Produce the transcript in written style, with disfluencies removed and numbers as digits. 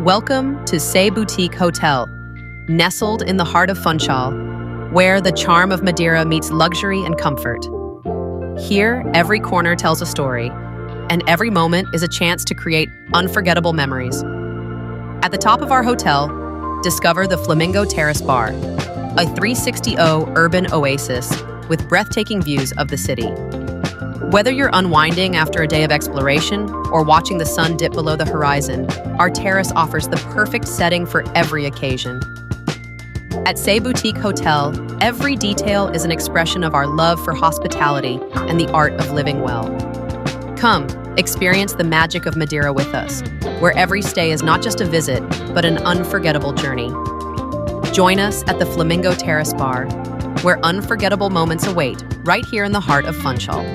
Welcome to Say Boutique Hotel, nestled in the heart of Funchal, where the charm of Madeira meets luxury and comfort. Here, every corner tells a story, and every moment is a chance to create unforgettable memories. At the top of our hotel, discover the Flamingo Terrace Bar, a 360-0 urban oasis with breathtaking views of the city. Whether you're unwinding after a day of exploration or watching the sun dip below the horizon, our terrace offers the perfect setting for every occasion. At Say Boutique Hotel, every detail is an expression of our love for hospitality and the art of living well. Come, experience the magic of Madeira with us, where every stay is not just a visit, but an unforgettable journey. Join us at the Flamingo Terrace Bar, where unforgettable moments await, right here in the heart of Funchal.